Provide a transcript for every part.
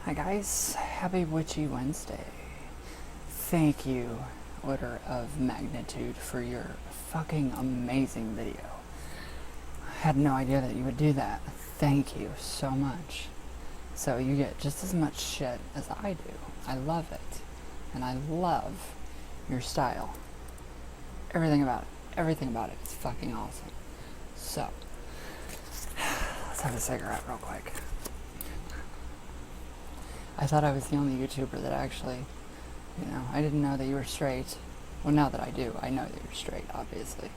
Hi guys, happy Witchy Wednesday. Thank you, Order of Magnitude, for your fucking amazing video. I had no idea that you would do that. Thank you so much. So you get just as much shit as I do. I love it. And I love your style. Everything about it is fucking awesome. So, let's have a cigarette real quick. I thought I was the only YouTuber that actually, I didn't know that you were straight. Well, now that I do, I know that you're straight, obviously.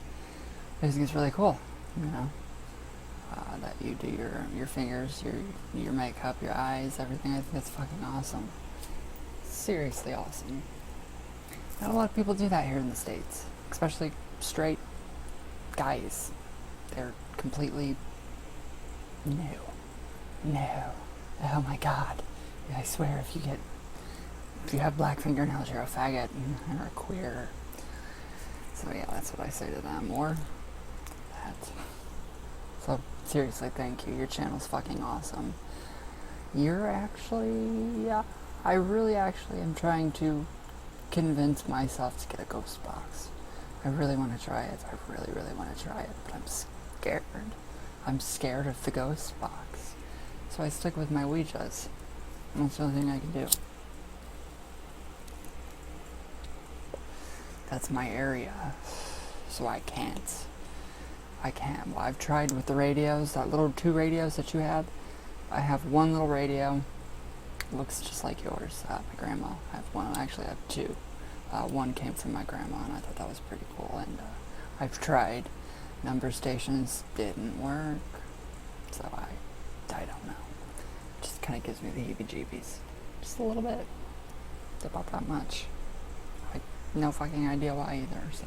I just think it's really cool, that you do your fingers, your makeup, your eyes, everything. I think that's fucking awesome. Seriously awesome. Not a lot of people do that here in the States, especially straight guys. They're completely new. No. Oh my god. I swear, if you have black fingernails, you're a faggot or a queer. So yeah, that's what I say to them. Or that. So seriously, thank you. Your channel's fucking awesome. You're actually, yeah. I really actually am trying to convince myself to get a ghost box. I really want to try it. I really, really want to try it, but I'm scared. I'm scared of the ghost box. So I stick with my Ouijas. That's the only thing I can do. That's my area. So I can't. Well, I've tried with the radios, that little 2 radios that you had. I have one little radio. It looks just like yours. My grandma. I have one. Actually, I have 2. One came from my grandma, and I thought that was pretty cool. And I've tried. Number stations didn't work. So I don't know. Just kind of gives me the heebie-jeebies. Just a little bit. About that much. No fucking idea why either, so.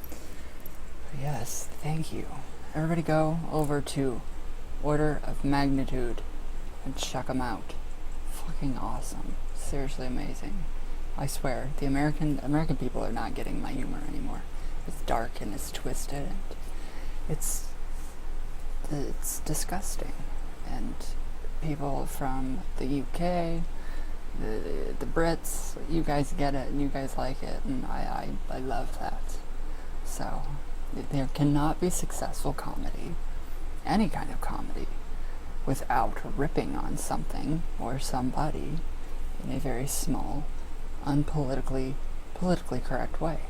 But yes, thank you. Everybody go over to Order of Magnitude and check them out. Fucking awesome. Seriously amazing. I swear, the American people are not getting my humor anymore. It's dark and it's twisted and it's disgusting. And people from the UK, the Brits, you guys get it and you guys like it, and I love that. So there cannot be successful comedy, any kind of comedy, without ripping on something or somebody in a very small, politically correct way.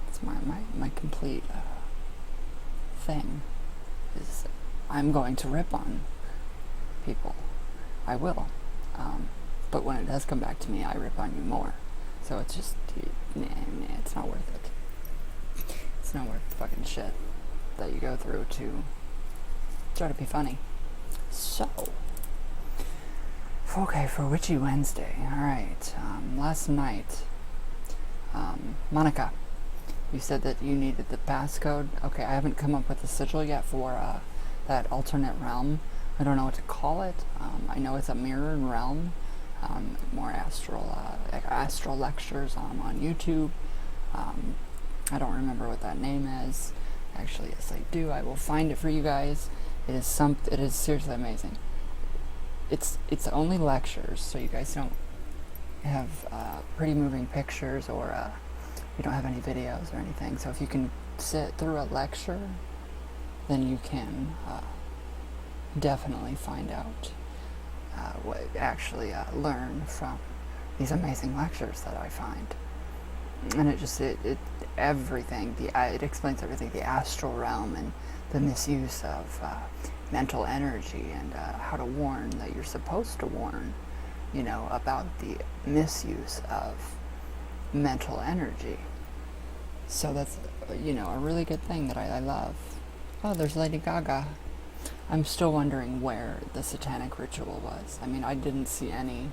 It's my complete thing is I'm going to rip on people. I will. But when it does come back to me, I rip on you more. So it's just, it's not worth it. It's not worth the fucking shit that you go through to try to be funny. So, okay, for Witchy Wednesday. Alright, last night, Monica, you said that you needed the passcode. Okay, I haven't come up with a sigil yet for that alternate realm. I don't know what to call it. I know it's a mirrored realm. More astral lectures on YouTube. I don't remember what that name is. Actually, yes, I do. I will find it for you guys. It is seriously amazing. It's only lectures, so you guys don't have pretty moving pictures, or you don't have any videos or anything. So if you can sit through a lecture, then you can definitely find out learn from these amazing lectures that I find. And it everything, it explains everything, the astral realm and the misuse of mental energy, and how to warn that you're supposed to warn, about the misuse of mental energy. So that's, a really good thing that I love. Oh, there's Lady Gaga. I'm still wondering where the satanic ritual was. I mean, I didn't see any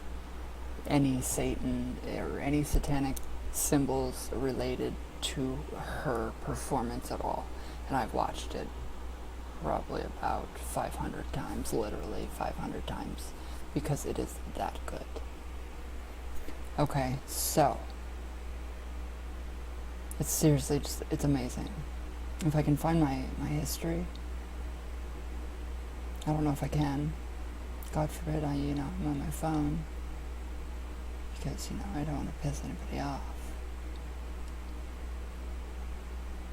Satan or any satanic symbols related to her performance at all. And I've watched it probably about 500 times, literally 500 times, because it is that good. Okay, so it's seriously it's amazing. If I can find my history, I don't know if I can. God forbid I'm on my phone, because, I don't want to piss anybody off.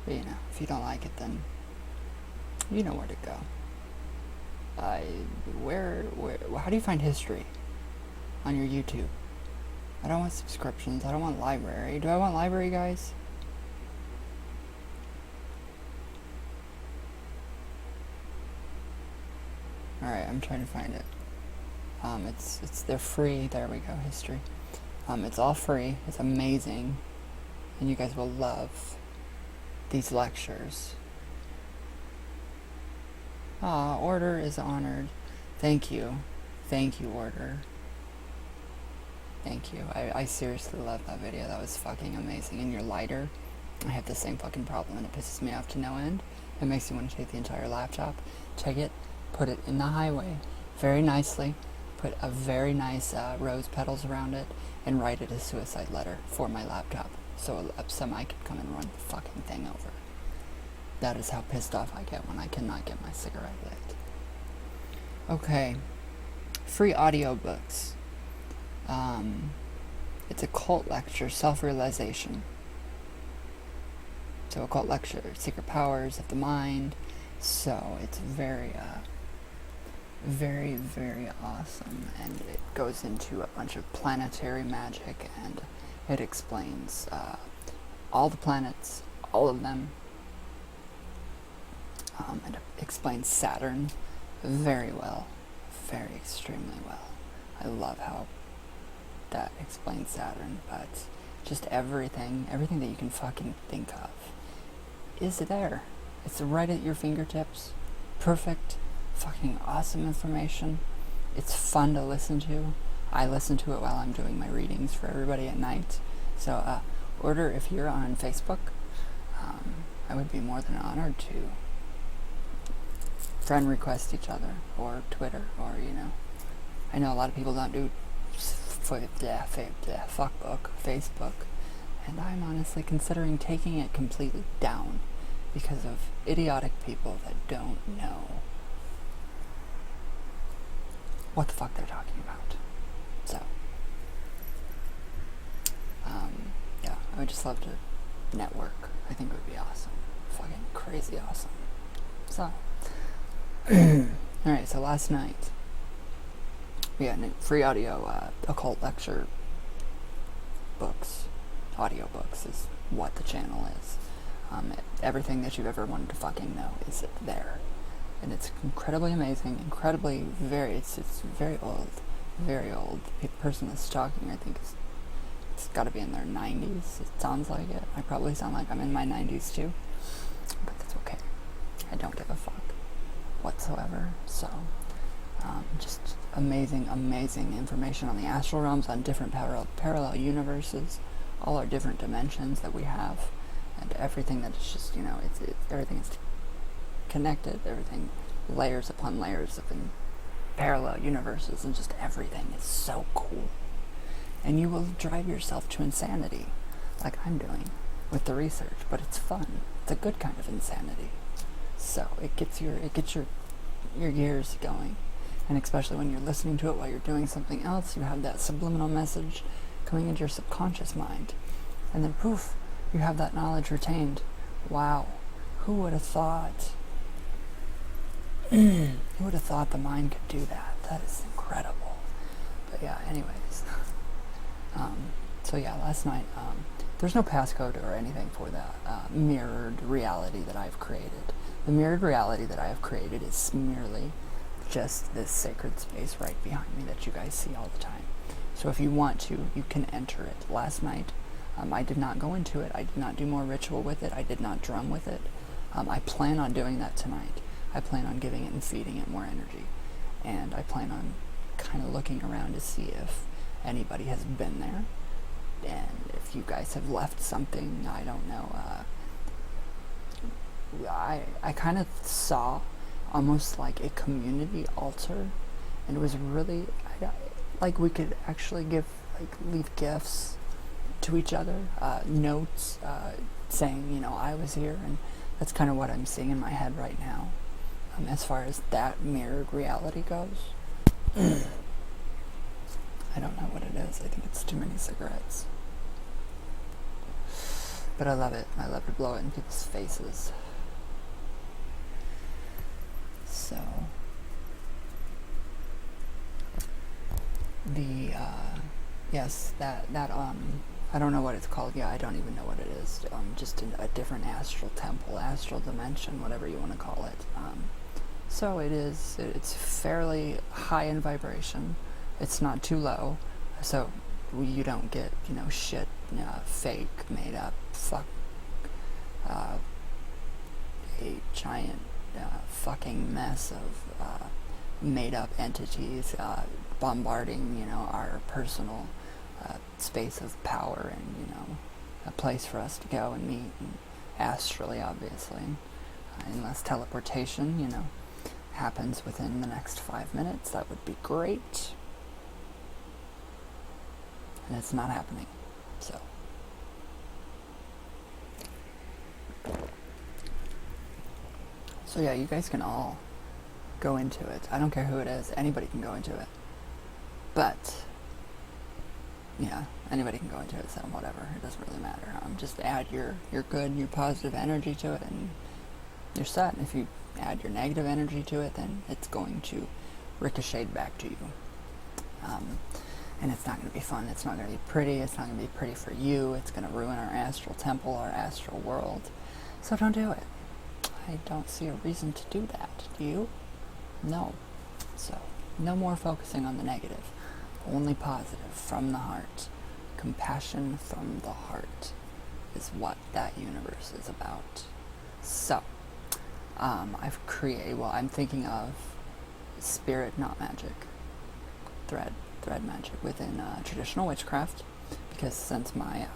But, if you don't like it, then you know where to go. How do you find history on your YouTube? I don't want subscriptions. I don't want library. Do I want library, guys? Alright, I'm trying to find it. They're free. There we go, history. It's all free. It's amazing. And you guys will love these lectures. Order is honored. Thank you. Thank you, Order. Thank you. I seriously love that video. That was fucking amazing. And your lighter, I have the same fucking problem, and it pisses me off to no end. It makes me want to take the entire laptop, take it, put it in the highway very nicely, put a very nice rose petals around it, and write it a suicide letter for my laptop, so somebody could come and run the fucking thing over. That is how pissed off I get when I cannot get my cigarette lit. Okay. Free audiobooks. It's a cult lecture, self-realization. So a cult lecture, secret powers of the mind. So it's very, very awesome. And it goes into a bunch of planetary magic, and it explains all the planets, all of them. And it explains Saturn very well, very extremely well. I love how that explains Saturn, but just everything that you can fucking think of is there. It's right at your fingertips. Perfect, fucking awesome information. It's fun to listen to. I listen to it while I'm doing my readings for everybody at night. So, Order, if you're on Facebook, I would be more than honored to friend request each other, or Twitter, or, I know a lot of people don't do fuckbook, Facebook, and I'm honestly considering taking it completely down because of idiotic people that don't know what the fuck they're talking about. So, yeah, I would just love to network. I think it would be awesome. Fucking crazy awesome. So, alright, so last night, we had a free audio occult lecture books. Audiobooks is what the channel is. Everything that you've ever wanted to fucking know is there. And it's incredibly amazing, it's very old. The person that's talking, I think, it's got to be in their 90s. It sounds like it. I probably sound like I'm in my 90s too. But that's okay. I don't give a fuck whatsoever. So, just amazing information on the astral realms, on different parallel universes, all our different dimensions that we have, and everything that is just, everything is connected, everything, layers upon layers of parallel universes, and just everything is so cool. And you will drive yourself to insanity, like I'm doing with the research, but it's fun. It's a good kind of insanity. So it gets your gears going. And especially when you're listening to it while you're doing something else, you have that subliminal message coming into your subconscious mind. And then poof, you have that knowledge retained. Wow. Who would have thought? Who would have thought the mind could do that? That is incredible. But yeah, anyways. So yeah, last night, there's no passcode or anything for that mirrored reality that I've created. The mirrored reality that I have created is merely just this sacred space right behind me that you guys see all the time. So if you want to, you can enter it. Last night, I did not go into it. I did not do more ritual with it. I did not drum with it. I plan on doing that tonight. I plan on giving it and feeding it more energy. And I plan on kind of looking around to see if anybody has been there. And if you guys have left something, I don't know. I kind of saw almost like a community altar, and it was really like we could actually leave gifts to each other, notes saying, I was here, and that's kind of what I'm seeing in my head right now, as far as that mirrored reality goes. I don't know what it is. I think it's too many cigarettes. But I love it. I love to blow it in people's faces. So, yes, that I don't know what it's called. Yeah, I don't even know what it is. Just a different astral temple, astral dimension, whatever you want to call it. So it's fairly high in vibration. It's not too low, so you don't get, shit, fake, made up, a giant fucking mess of made up entities bombarding, our personal space of power and, a place for us to go and meet, and astrally, obviously, unless teleportation, happens within the next 5 minutes. That would be great. And it's not happening. So yeah, you guys can all go into it. I don't care who it is. Anybody can go into it. But, yeah, anybody can go into it, so whatever. It doesn't really matter. Just add your good, your positive energy to it, and you're set. And if you add your negative energy to it, then it's going to ricochet back to you. And it's not going to be fun. It's not going to be pretty. It's not going to be pretty for you. It's going to ruin our astral temple, our astral world. So don't do it. I don't see a reason to do that. Do you? No. So, no more focusing on the negative. Only positive from the heart. Compassion from the heart is what that universe is about. So, I'm thinking of spirit, not magic. Thread magic within traditional witchcraft, because since my,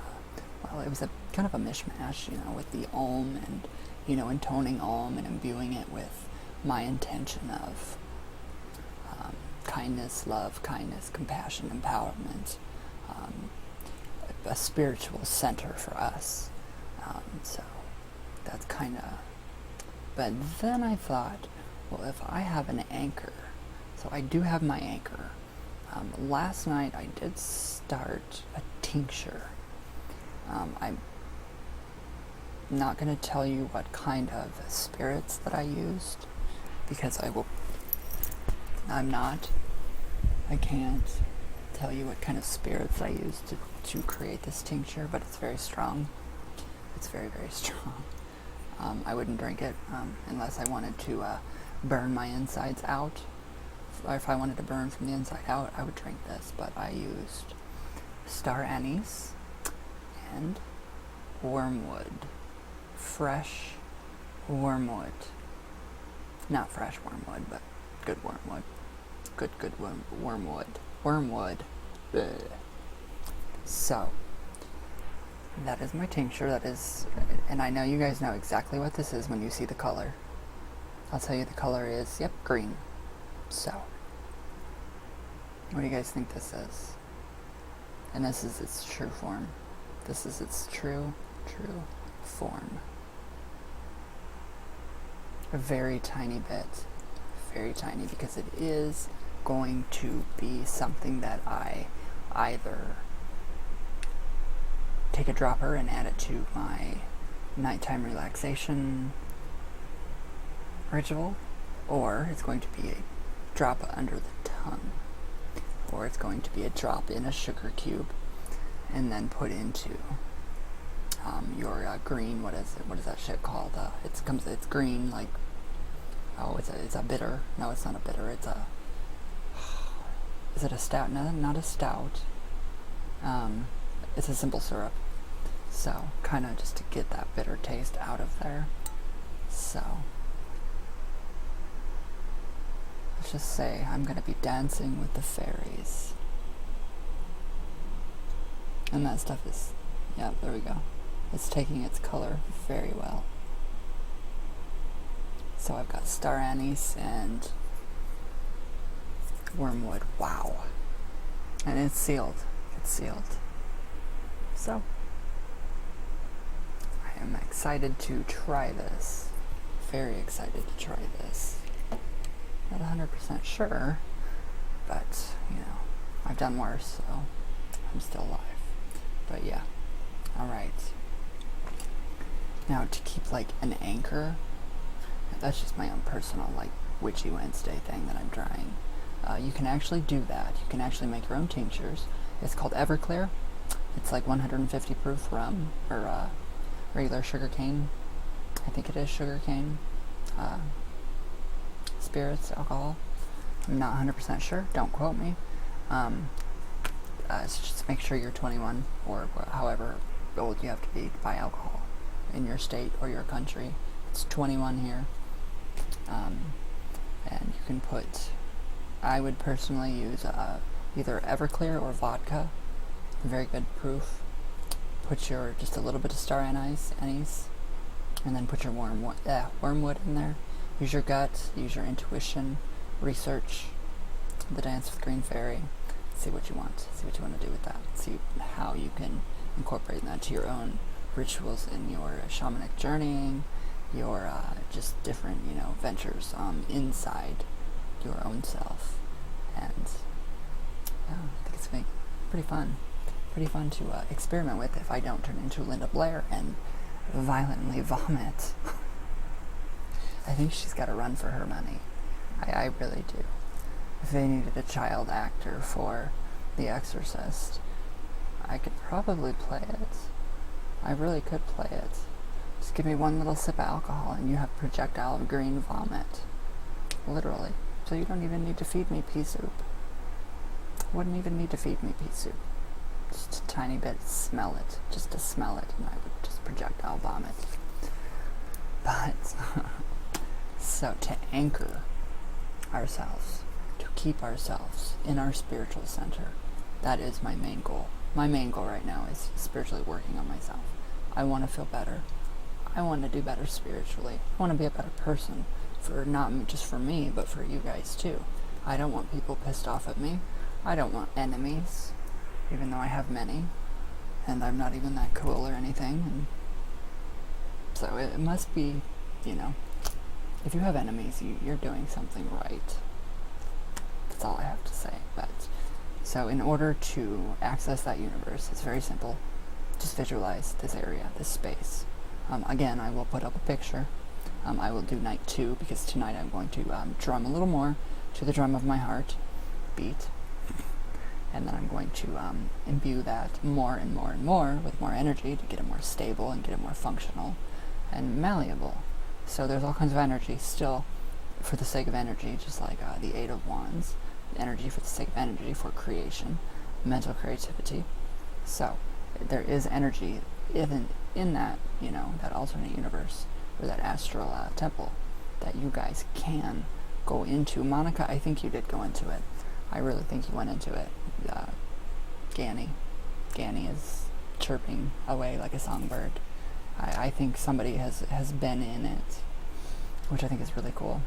it was a kind of a mishmash, with the Om and, intoning Om and imbuing it with my intention of kindness, love, kindness, compassion, empowerment, a spiritual center for us. So that's kind of, but then I thought, well, if I have an anchor, so I do have my anchor. Last night I did start a tincture. I'm not going to tell you what kind of spirits that I used, because I can't tell you what kind of spirits I used to create this tincture, but it's very strong. It's very, very strong. I wouldn't drink it unless I wanted to burn my insides out. Or if I wanted to burn from the inside out, I would drink this. But I used star anise and wormwood. Fresh wormwood. Not fresh wormwood, but good wormwood. Good wormwood. Wormwood. Bleh. So, that is my tincture. That is, and I know you guys know exactly what this is when you see the color. I'll tell you the color is, green. So, what do you guys think this is? And this is its true form. This is its true form. A very tiny bit. Very tiny, because it is going to be something that I either take a dropper and add it to my nighttime relaxation ritual, or it's going to be a drop under the tongue, or it's going to be a drop in a sugar cube and then put into your green, what is that shit called? It's green, like, it's a bitter. No, it's not a bitter. Is it a stout? No, not a stout. It's a simple syrup. So, kind of just to get that bitter taste out of there. So, let's just say I'm going to be dancing with the fairies. And that stuff is, yeah, there we go. It's taking its color very well. So I've got star anise and wormwood. Wow. And it's sealed. It's sealed. So, I am excited to try this. Very excited to try this. Not 100% sure, but, you know, I've done worse, so I'm still alive. But yeah, alright. Now, to keep, like, an anchor, that's just my own personal, like, Witchy Wednesday thing that I'm trying. You can actually do that. You can actually make your own tinctures. It's called Everclear. It's like 150 proof rum, or regular sugarcane. I think it is sugarcane. Spirits, alcohol. I'm not 100% sure. Don't quote me. So just make sure you're 21, or however old you have to be buy alcohol in your state or your country. It's 21 here. And you can put, I would personally use either Everclear or vodka. Very good proof. Put your, just a little bit of star anise, and then put your wormwood in there. Use your gut, use your intuition, research the Dance with Green Fairy. See what you want. See what you want to do with that. See how you can incorporate that to your own rituals in your shamanic journeying, your just different, you know, ventures inside your own self. And yeah, I think it's going to be pretty fun. Pretty fun to experiment with if I don't turn into Linda Blair and violently vomit. I think she's got to run for her money. I really do. If they needed a child actor for The Exorcist, I could probably play it. I really could play it. Just give me one little sip of alcohol and you have projectile of green vomit. Literally. So you don't even need to feed me pea soup. Wouldn't even need to feed me pea soup. Just a tiny bit, smell it. Just to smell it, and I would just projectile vomit. But, so to anchor ourselves, to keep ourselves in our spiritual center, that is my main goal. My main goal right now is spiritually working on myself. I want to feel better. I want to do better spiritually. I want to be a better person, for not just for me, but for you guys too. I don't want people pissed off at me. I don't want enemies, even though I have many, and I'm not even that cool or anything. And so it must be, you know, if you have enemies, you're doing something right. That's all I have to say. But so in order to access that universe, it's very simple. Just visualize this area, this space. Again, I will put up a picture. I will do night 2, because tonight I'm going to drum a little more to the drum of my heart beat. And then I'm going to imbue that more and more and more with more energy to get it more stable and get it more functional and malleable. So there's all kinds of energy still for the sake of energy, just like the 8 of Wands. Energy for the sake of energy for creation, mental creativity. So there is energy even in that, you know, that alternate universe, or that astral temple that you guys can go into. Monica, I think you did go into it. I really think you went into it. Ganny is chirping away like a songbird. I think somebody has been in it, which I think is really cool.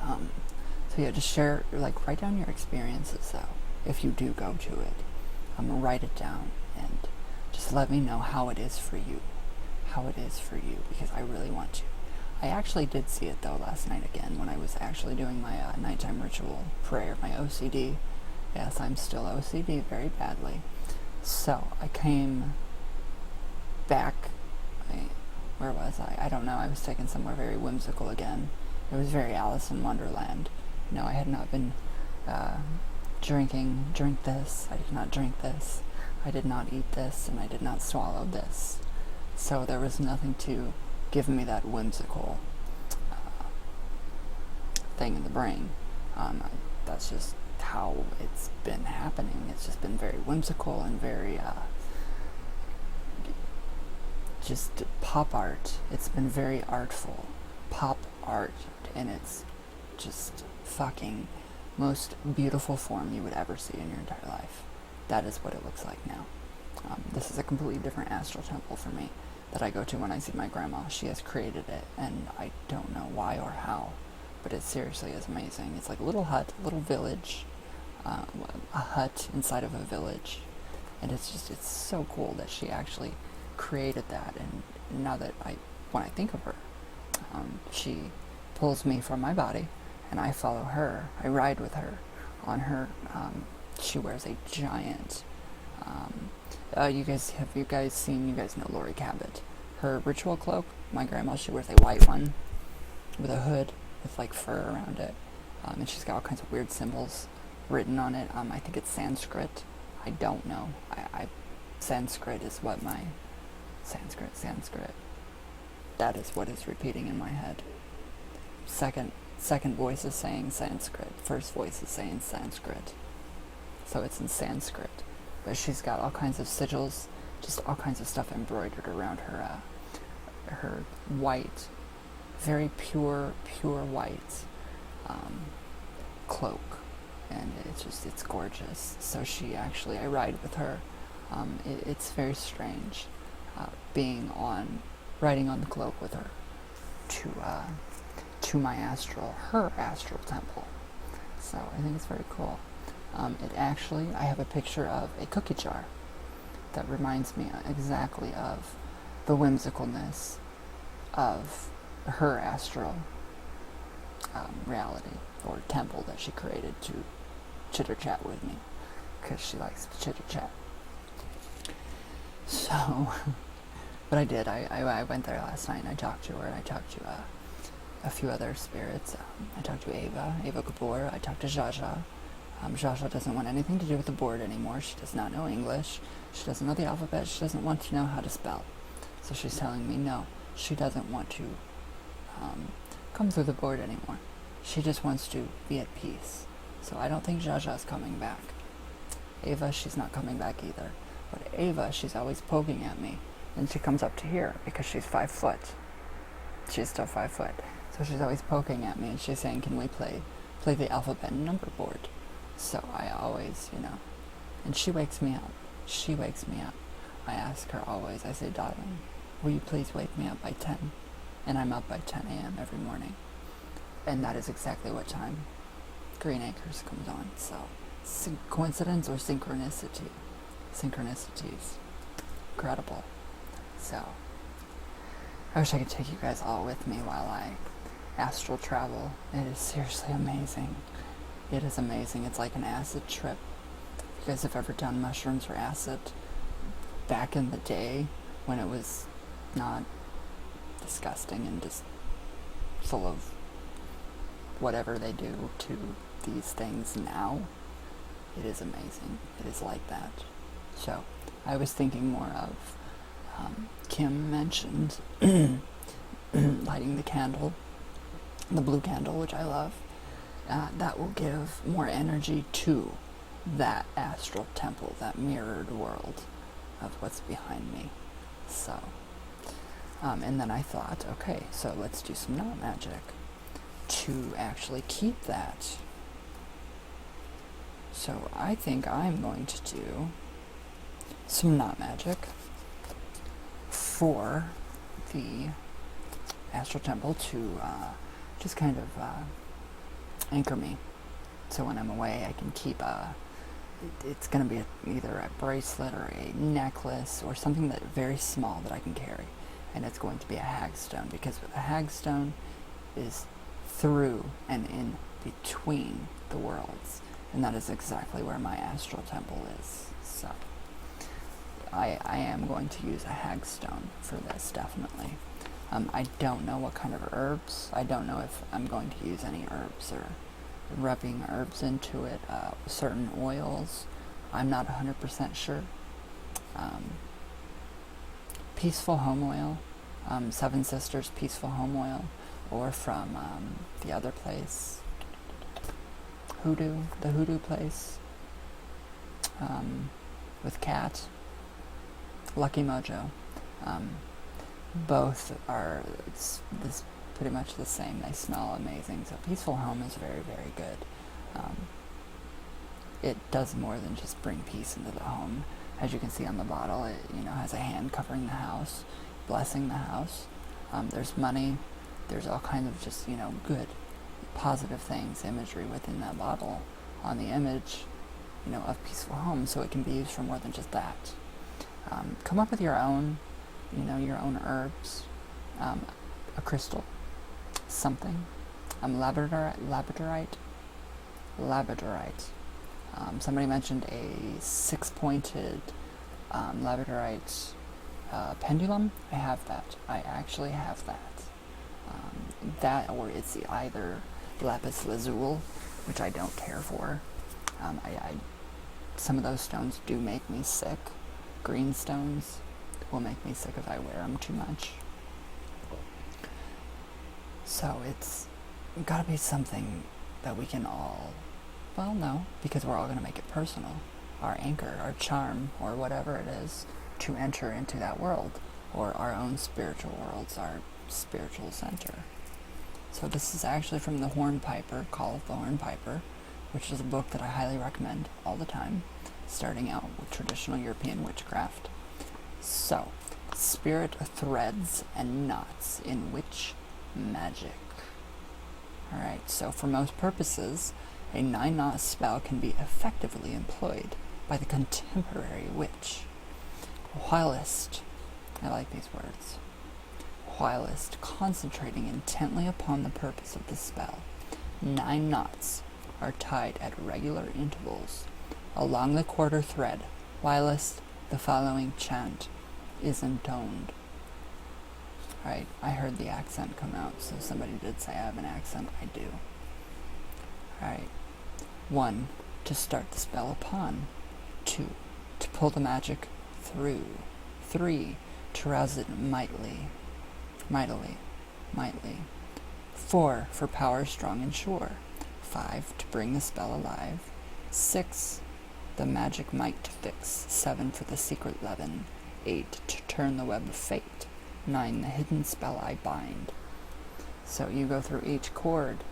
So yeah, just share, like, write down your experiences though, if you do go to it. Write it down and just let me know how it is for you. How it is for you, because I really want to. I actually did see it though last night again when I was actually doing my nighttime ritual prayer, my OCD. Yes, I'm still OCD very badly. So I came back, where was I? I don't know, I was taken somewhere very whimsical again. It was very Alice in Wonderland. You know, I had not been drink this, I did not drink this, I did not eat this, and I did not swallow this. So there was nothing to give me that whimsical thing in the brain. That's just how it's been happening. It's just been very whimsical and very just pop art. It's been very artful. Pop art in its just fucking most beautiful form you would ever see in your entire life. That is what it looks like now. This is a completely different astral temple for me that I go to when I see my grandma. She has created it, and I don't know why or how, but it seriously is amazing. It's like a little hut, a little village, a hut inside of a village, and it's so cool that she actually created that. And now that when I think of her, she pulls me from my body, and I follow her. I ride with her on her. She wears a giant. You guys know Lori Cabot. Her ritual cloak. My grandma, she wears a white one with a hood with like fur around it, and she's got all kinds of weird symbols written on it. I think it's Sanskrit. I don't know. Sanskrit is what my Sanskrit. That is what is repeating in my head. Second voice is saying Sanskrit. First voice is saying Sanskrit. So it's in Sanskrit. But she's got all kinds of sigils, just all kinds of stuff embroidered around her white, very pure white cloak. And it's gorgeous. So I ride with her. It's very strange riding on the cloak with her to my her astral temple. So I think it's very cool. I have a picture of a cookie jar that reminds me exactly of the whimsicalness of her astral reality or temple that she created to chitter chat with me, because she likes to chitter chat. So, but I did. I went there last night and I talked to her, and I talked to a few other spirits. I talked to Ava Kapoor. I talked to Jaja. Jaja doesn't want anything to do with the board anymore. She does not know English. She doesn't know the alphabet. She doesn't want to know how to spell. So she's telling me no, she doesn't want to come through the board anymore. She just wants to be at peace. So I don't think Jaja's coming back. Ava, she's not coming back either. But Ava, she's always poking at me. And she comes up to here because she's 5 foot. She's still 5 foot. So she's always poking at me and she's saying, can we play the alphabet and number board? So I always, and she wakes me up. I ask her always, I say, darling, will you please wake me up by 10? And I'm up by 10 a.m. every morning. And that is exactly what time Green Acres comes on. So, coincidence or synchronicity? Synchronicities. Incredible. So, I wish I could take you guys all with me while I astral travel. It is seriously amazing. It is amazing. It's like an acid trip. If you guys have ever done mushrooms or acid, back in the day when it was not disgusting and just full of whatever they do to these things now, it is amazing. It is like that. So, I was thinking more of, Kim mentioned lighting the candle, the blue candle, which I love. That will give more energy to that astral temple, that mirrored world of what's behind me. So, and then I thought, okay, so let's do some knot magic to actually keep that. So I think I'm going to do some knot magic for the astral temple to just kind of anchor me. So when I'm away, I can keep it's going to be either a bracelet or a necklace or something that very small that I can carry. And it's going to be a hagstone, because a hagstone is through and in between the worlds. And that is exactly where my astral temple is. So I am going to use a hagstone for this, definitely. I don't know what kind of herbs. I don't know if I'm going to use any herbs or rubbing herbs into it, certain oils. I'm not 100% sure. Peaceful Home Oil, Seven Sisters Peaceful Home Oil, or from the other place, the Hoodoo place, with Cat, Lucky Mojo. Both are this pretty much the same. They smell amazing. So Peaceful Home is very, very good. It does more than just bring peace into the home. As you can see on the bottle, it has a hand covering the house, blessing the house. There's money. There's all kinds of just good, positive things, imagery within that bottle on the image, of Peaceful Home. So it can be used for more than just that. Come up with your own, your own herbs, a crystal, something, labradorite, labradorite. Somebody mentioned a 6-pointed labradorite pendulum. I have that. I actually have that. That, or it's either lapis lazuli, which I don't care for. Some of those stones do make me sick. Green stones will make me sick if I wear them too much. So it's gotta be something that we can all, well, no, because we're all gonna make it personal. Our anchor, our charm, or whatever it is, to enter into that world, or our own spiritual worlds, our spiritual center. So this is actually from the Hornpiper, Call of the Hornpiper, which is a book that I highly recommend all the time, starting out with traditional European witchcraft. So, spirit threads and knots in witch magic. Alright, so for most purposes, a 9-knot spell can be effectively employed by the contemporary witch. Whilst, I like these words, whilst concentrating intently upon the purpose of the spell, 9 knots are tied at regular intervals along the quarter thread, whilst the following chant is intoned. Right, I heard the accent come out, so somebody did say I have an accent. I do. Alright. 1, to start the spell upon. 2, to pull the magic through. 3, to rouse it mightily. 4, for power strong and sure. 5, to bring the spell alive. 6, the magic might to fix. 7, for the secret leaven. 8, to turn the web of fate. 9, the hidden spell I bind. So you go through each chord,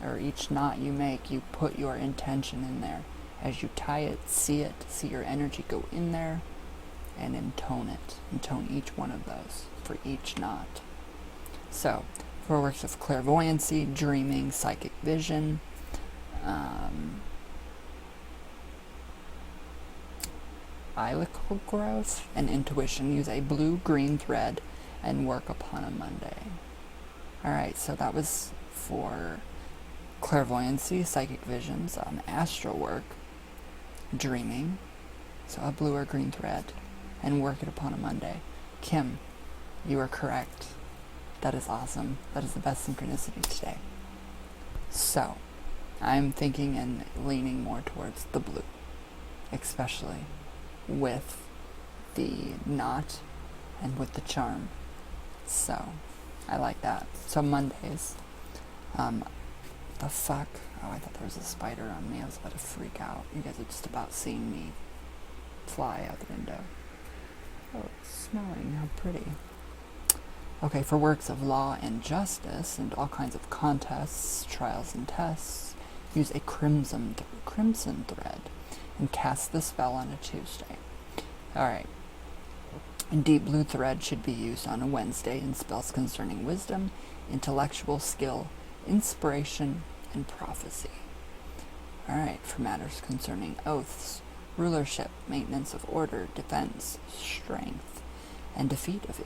or each knot you make, you put your intention in there. As you tie it, see your energy go in there, and intone it. Intone each one of those for each knot. So, for works of clairvoyancy, dreaming, psychic vision, ilical growth, and intuition, use a blue-green thread and work upon a Monday. Alright, so that was for clairvoyancy, psychic visions, astral work, dreaming, so a blue or green thread, and work it upon a Monday. Kim, you are correct. That is awesome. That is the best synchronicity today. So, I'm thinking and leaning more towards the blue, especially with the knot and with the charm. So, I like that. So Mondays, the fuck? Oh, I thought there was a spider on me. I was about to freak out. You guys are just about seeing me fly out the window. Oh, it's smelling. How pretty. Okay, for works of law and justice and all kinds of contests, trials, and tests, use a crimson thread and cast the spell on a Tuesday. Alright. Deep blue thread should be used on a Wednesday in spells concerning wisdom, intellectual skill, inspiration, and prophecy. Alright, for matters concerning oaths, rulership, maintenance of order, defense, strength, and defeat of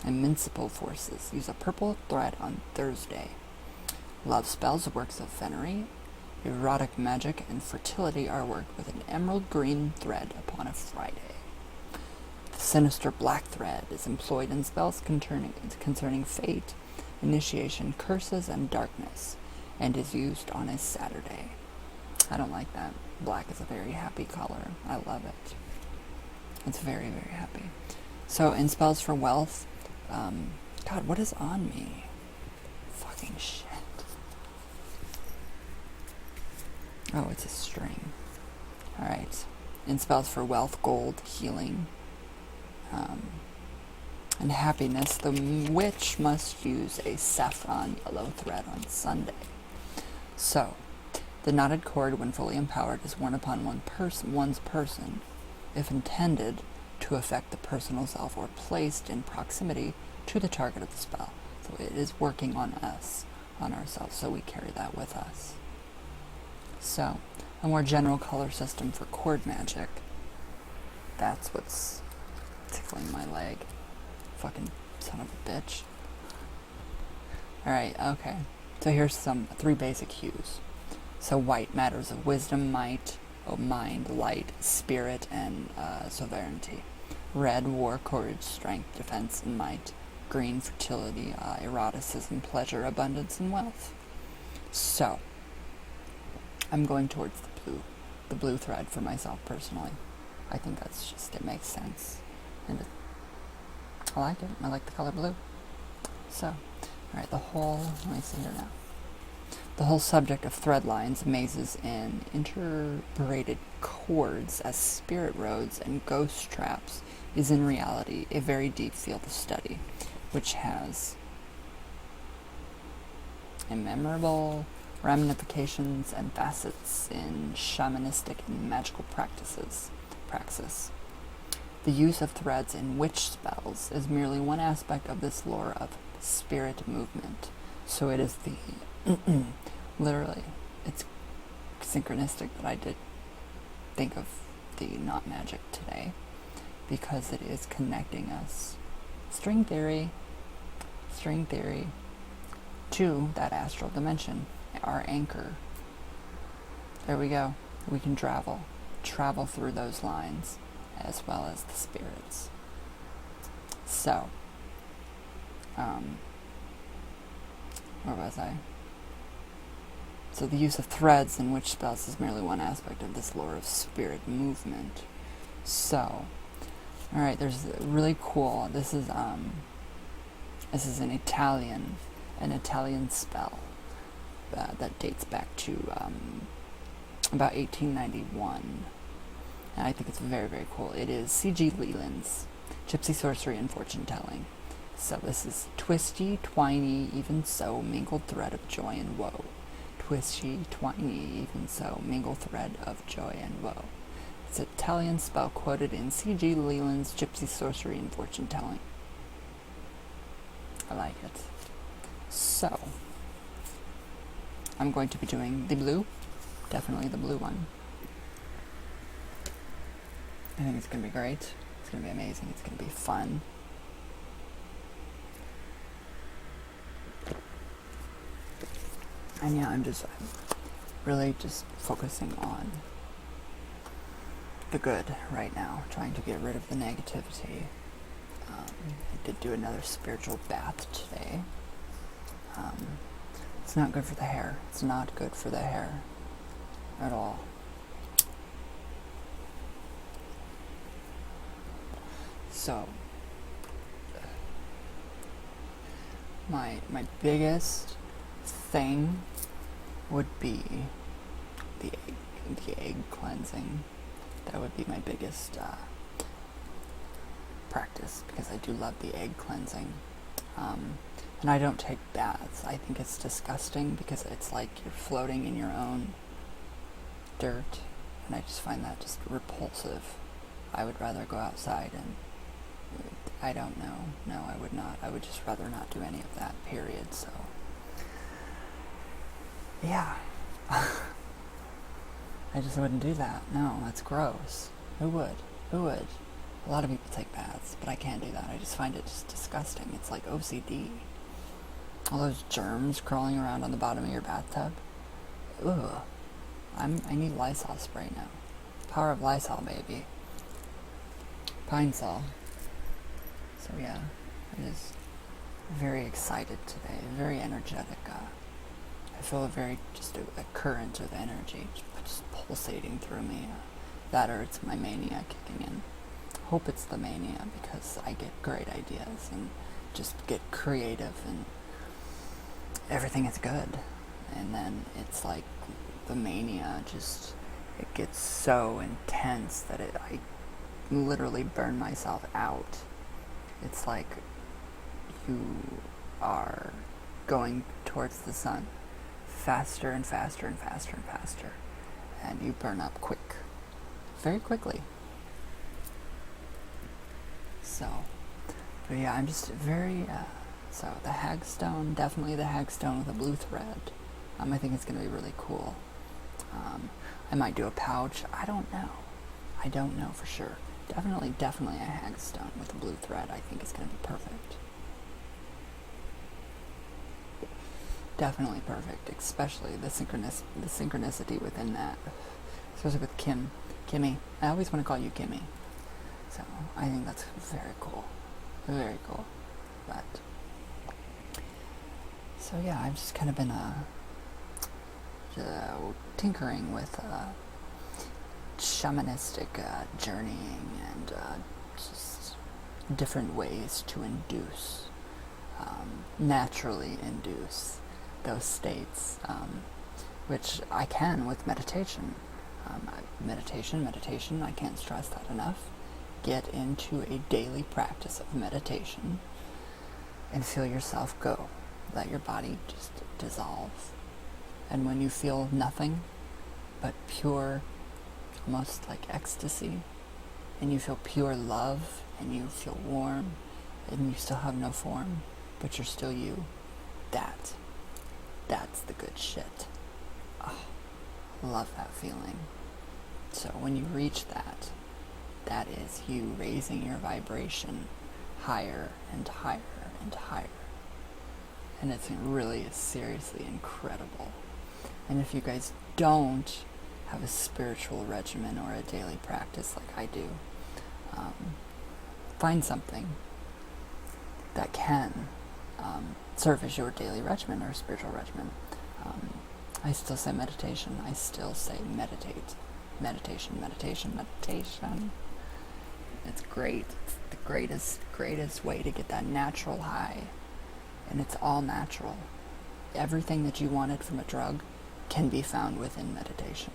invincible forces, use a purple thread on Thursday. Love spells, works of venery, erotic magic, and fertility are worked with an emerald green thread upon a Friday. The sinister black thread is employed in spells concerning fate, initiation, curses, and darkness, and is used on a Saturday. I don't like that. Black is a very happy color. I love it. It's very, very happy. So in spells for wealth, God, what is on me? Fucking shit. Oh, it's a string. Alright. In spells for wealth, gold, healing, and happiness, the witch must use a saffron yellow thread on Sunday. So, the knotted cord, when fully empowered, is worn upon one's person, if intended to affect the personal self or placed in proximity to the target of the spell. So it is working on us, on ourselves, so we carry that with us. So, a more general color system for cord magic. That's what's tickling my leg. Fucking son of a bitch. Alright, okay. So here's 3 basic hues. So white, matters of wisdom, might, mind, light, spirit, and sovereignty. Red, war, courage, strength, defense, and might. Green, fertility, eroticism, pleasure, abundance, and wealth. So, I'm going towards the blue thread for myself personally. I think that's just, it makes sense. And I like it. I like the color blue. So, alright, let me see here now. The whole subject of thread lines, mazes, and interbraided cords as spirit roads and ghost traps is in reality a very deep field of study, which has immemorable ramifications and facets in shamanistic and magical praxis. The use of threads in witch spells is merely one aspect of this lore of spirit movement. So it is the literally, it's synchronistic that I did think of the not magic today, because it is connecting us, string theory, to that astral dimension, our anchor. There we go. We can travel through those lines, as well as the spirits. So, where was I? So the use of threads in witch spells is merely one aspect of this lore of spirit movement. So, alright, there's really cool, this is an Italian spell that dates back to about 1891. And I think it's very, very cool. It is C.G. Leland's Gypsy Sorcery and Fortune Telling. So this is twisty, twiny, even so, mingled thread of joy and woe. Twisty, twiny, even so, mingled thread of joy and woe. It's an Italian spell quoted in C.G. Leland's Gypsy Sorcery and Fortune Telling. I like it. So, I'm going to be doing the blue. Definitely the blue one. I think it's going to be great. It's going to be amazing. It's going to be fun. And yeah, I'm really just focusing on the good right now, trying to get rid of the negativity. I did do another spiritual bath today. It's not good for the hair. It's not good for the hair at all. So, my biggest thing would be the egg cleansing. That would be my biggest practice, because I do love the egg cleansing. And I don't take baths. I think it's disgusting, because it's like you're floating in your own dirt, and I just find that just repulsive. I would rather go outside and I don't know. No, I would not. I would just rather not do any of that, period. So, yeah. I just wouldn't do that. No, that's gross. Who would? A lot of people take baths, but I can't do that. I just find it just disgusting. It's like OCD. All those germs crawling around on the bottom of your bathtub. Ugh. I need Lysol spray now. Power of Lysol, baby. Pine Sol. So yeah, I'm just very excited today, very energetic. I feel just a current of energy just pulsating through me. That or it's my mania kicking in. Hope it's the mania, because I get great ideas and just get creative and everything is good. And then it's like the mania it gets so intense that I literally burn myself out. It's like you are going towards the sun faster and faster and faster and faster, and you burn up very quickly. So, but yeah, I'm just very, so the hagstone, definitely the hagstone with a blue thread. I think it's going to be really cool. I might do a pouch. I don't know for sure. Definitely a hagstone with a blue thread. I think it's going to be perfect. definitely perfect, especially the synchronicity within that, especially with Kimmy. I always want to call you Kimmy, so I think that's very cool, very cool. But so yeah, I've just kind of been tinkering with shamanistic journeying and just different ways to naturally induce those states, which I can with meditation. Meditation, I can't stress that enough. Get into a daily practice of meditation and feel yourself go. Let your body just dissolve. And when you feel nothing but pure, almost like ecstasy, and you feel pure love, and you feel warm, and you still have no form, but you're still you, that's the good shit. Oh, I love that feeling. So when you reach that, that is you raising your vibration higher and higher and higher. And it's really seriously incredible. And if you guys don't have a spiritual regimen or a daily practice like I do, find something that can serve as your daily regimen or spiritual regimen. I still say meditation. I still say meditate. Meditation. It's great. It's the greatest way to get that natural high. And it's all natural. Everything that you wanted from a drug can be found within meditation.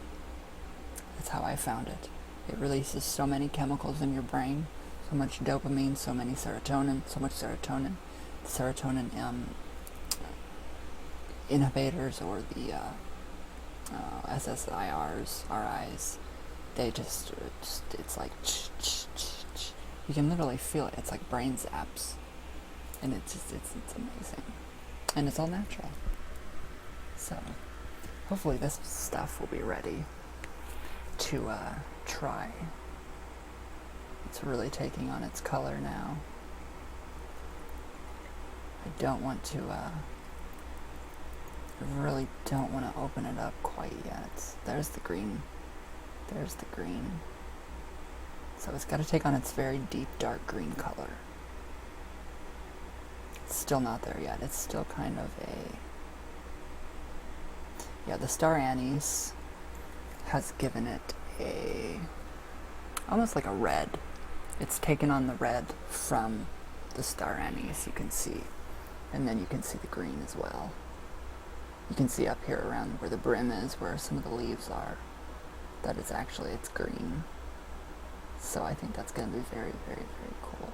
That's how I found it. It releases so many chemicals in your brain, so much dopamine, so much serotonin. Serotonin inhibitors, or the SSRIs, they just it's like you can literally feel it. It's like brain zaps, and it's amazing, and it's all natural. So hopefully this stuff will be ready to try. It's really taking on its color now. I really don't want to open it up quite yet. There's the green. So it's got to take on its very deep dark green color. It's still not there yet. It's still kind of the star anise has given it almost like a red. It's taken on the red from the star anise, you can see. And then you can see the green as well. You can see up here around where the brim is, where some of the leaves are, that it's green. So I think that's going to be very, very, very cool.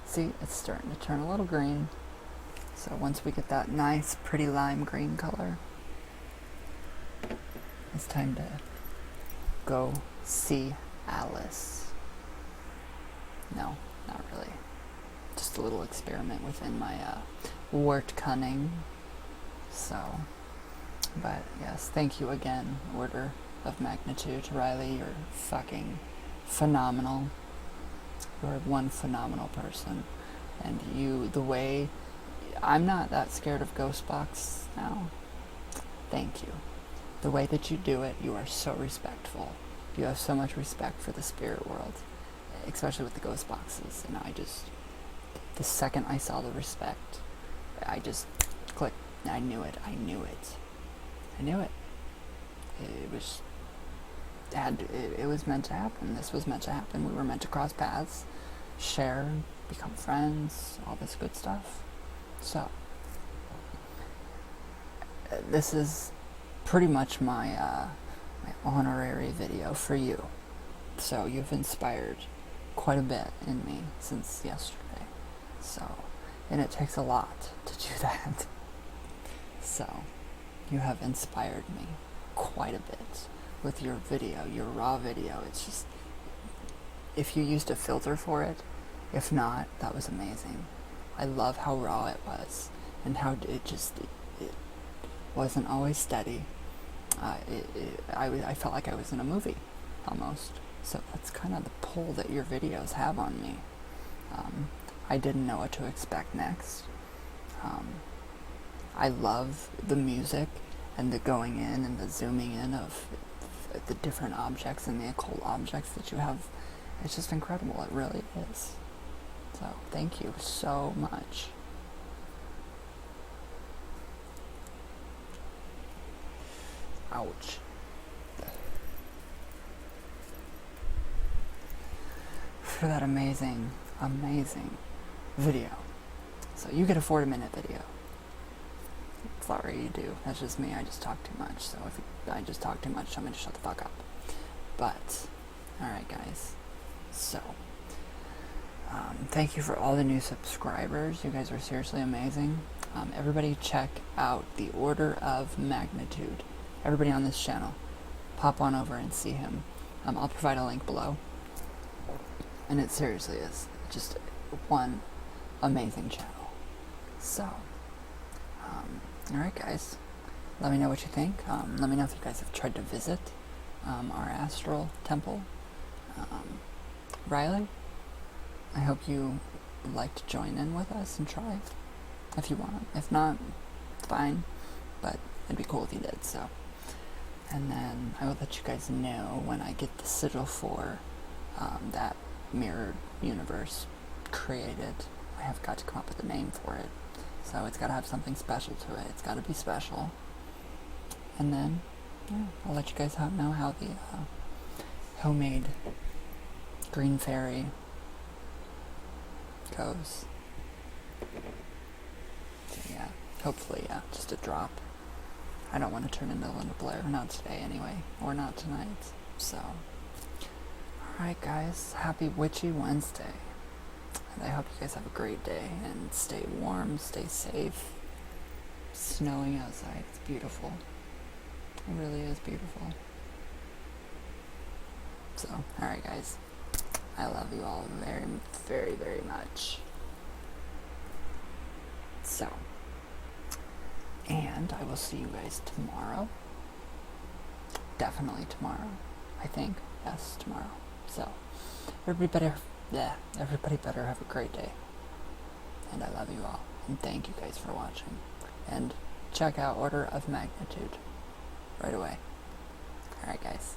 See, it's starting to turn a little green. So once we get that nice, pretty lime green color, it's time to go see Alice. No, not really. Just a little experiment within my wort cunning. So, but yes, thank you again, Order of Magnitude. Riley, you're fucking phenomenal. You're one phenomenal person. And I'm not that scared of Ghost Box now. Thank you. The way that you do it, you are so respectful. You have so much respect for the spirit world, especially with the ghost boxes. And the second I saw the respect, I just clicked. I knew it. It was meant to happen. This was meant to happen. We were meant to cross paths, share, become friends, all this good stuff. So, this is pretty much my honorary video for you. So, you've inspired quite a bit in me since yesterday. So, and it takes a lot to do that. So, you have inspired me quite a bit with your video, your raw video. It's just, if you used a filter for it, if not, that was amazing. I love how raw it was, and how it wasn't always steady. I felt like I was in a movie, almost. So that's kind of the pull that your videos have on me. I didn't know what to expect next. I love the music and the going in and the zooming in of the different objects and the occult objects that you have. It's just incredible. It really is. So thank you so much. Ouch. For that amazing video. So you get a 40-minute video. Sorry, you do. That's just me. I just talk too much. So if I just talk too much, tell me to shut the fuck up. But, alright guys. So, thank you for all the new subscribers. You guys are seriously amazing. Everybody check out the Order of Magnitude. Everybody on this channel, pop on over and see him. I'll provide a link below. And it seriously is just one amazing channel. So, alright guys, let me know what you think. Let me know if you guys have tried to visit our Astral temple. Riley, I hope you would like to join in with us and try, if you want. If not, fine, but it'd be cool if you did, so. And then I will let you guys know when I get the sigil for that mirrored universe created. I have got to come up with a name for it. So it's got to have something special to it. It's got to be special. And then, yeah, I'll let you guys know how the homemade green fairy goes. So yeah, hopefully, yeah, just a drop. I don't want to turn into Linda Blair. Not today anyway, or not tonight. So, alright guys, happy Witchy Wednesday. And I hope you guys have a great day, and stay warm, stay safe. It's snowing outside, it's beautiful. It really is beautiful. So, alright guys, I love you all very, very, very much. So, and I will see you guys tomorrow. Definitely tomorrow, I think. Yes, tomorrow. So, everybody better have a great day. And I love you all. And thank you guys for watching. And check out Order of Magnitude right away. Alright guys.